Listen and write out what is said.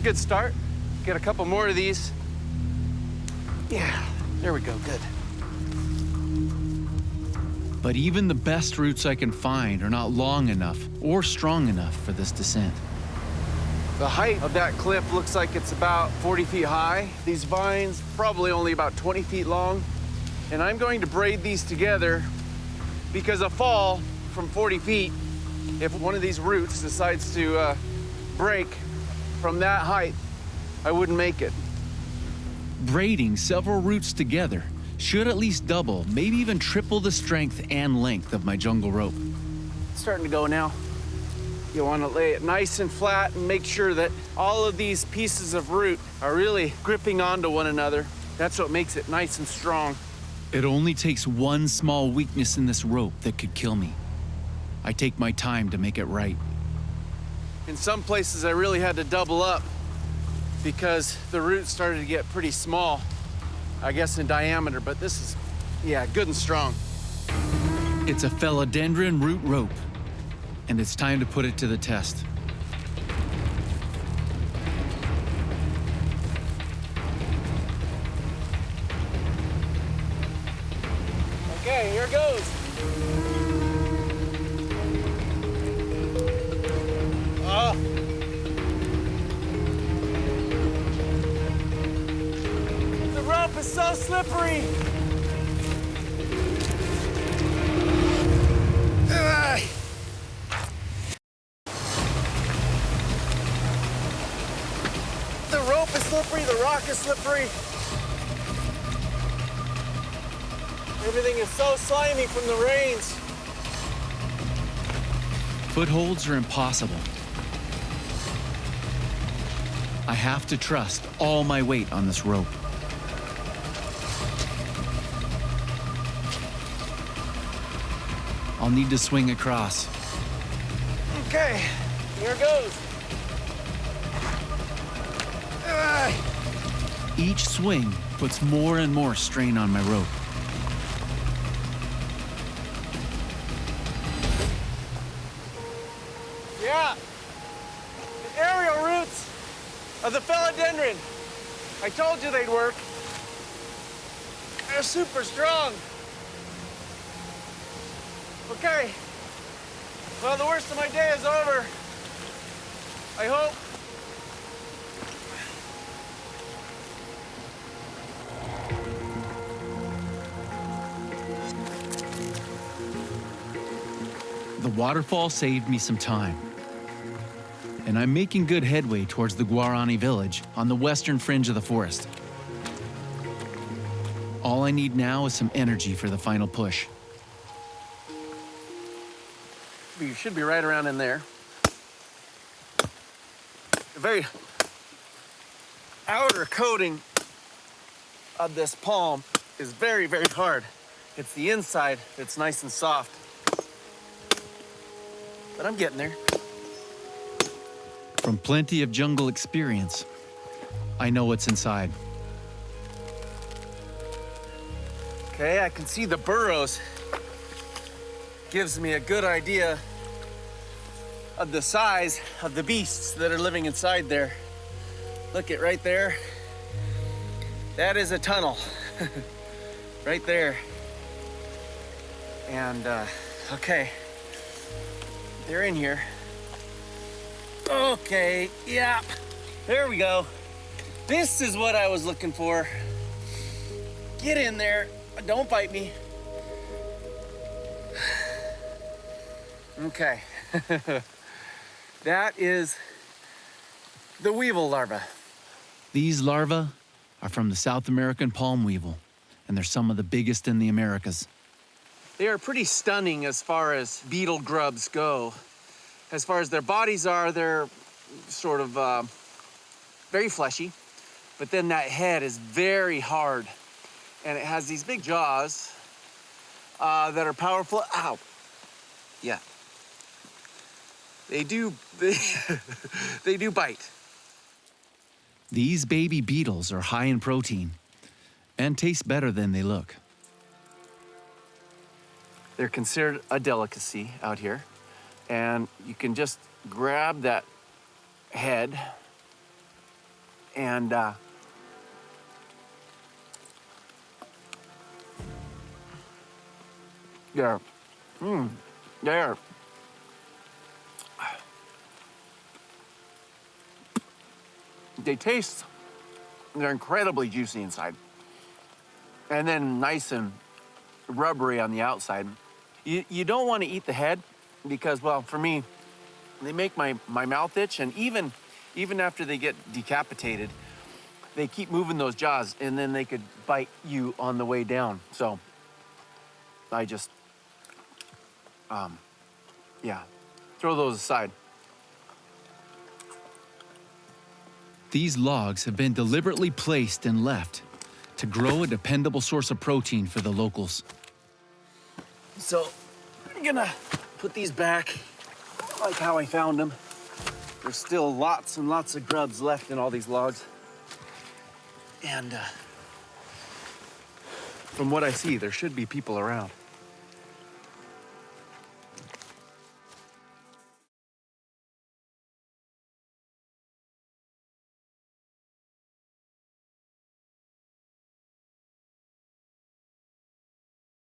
good start. Get a couple more of these. Yeah, there we go, good. But even the best roots I can find are not long enough or strong enough for this descent. The height of that cliff looks like it's about 40 feet high. These vines probably only about 20 feet long. And I'm going to braid these together because a fall from 40 feet, if one of these roots decides to break from that height, I wouldn't make it. Braiding several roots together should at least double, maybe even triple the strength and length of my jungle rope. It's starting to go now. You want to lay it nice and flat and make sure that all of these pieces of root are really gripping onto one another. That's what makes it nice and strong. It only takes one small weakness in this rope that could kill me. I take my time to make it right. In some places, I really had to double up because the roots started to get pretty small, I guess in diameter, but this is, yeah, good and strong. It's a philodendron root rope, and it's time to put it to the test. Okay, here goes. The rope is so slippery. The rope is slippery, the rock is slippery. Everything is so slimy from the rains. Footholds are impossible. I have to trust all my weight on this rope. I'll need to swing across. Okay, here goes. Each swing puts more and more strain on my rope. Yeah, the aerial roots of the philodendron. I told you they'd work. They're super strong. Okay, well, the worst of my day is over. I hope. The waterfall saved me some time, and I'm making good headway towards the Guarani village on the western fringe of the forest. All I need now is some energy for the final push. You should be right around in there. The very outer coating of this palm is very, very hard. It's the inside that's nice and soft. But I'm getting there. From plenty of jungle experience, I know what's inside. Okay, I can see the burrows. Gives me a good idea of the size of the beasts that are living inside there. Look at right there. That is a tunnel. Right there. And, okay. They're in here. Okay, yeah. There we go. This is what I was looking for. Get in there. Don't bite me. Okay. That is the weevil larva. These larvae are from the South American palm weevil, and they're some of the biggest in the Americas. They are pretty stunning as far as beetle grubs go. As far as their bodies are, they're sort of very fleshy, but then that head is very hard, and it has these big jaws that are powerful. Ow! Yeah. They do bite. These baby beetles are high in protein and taste better than they look. They're considered a delicacy out here, and you can just grab that head And they're, they're, they taste, they're incredibly juicy inside. And then nice and rubbery on the outside. You don't want to eat the head because, well, for me, they make my mouth itch, and even after they get decapitated, they keep moving those jaws, and then they could bite you on the way down. So I just, yeah, throw those aside. These logs have been deliberately placed and left to grow a dependable source of protein for the locals. So I'm gonna put these back like how I found them. There's still lots and lots of grubs left in all these logs. And from what I see, there should be people around.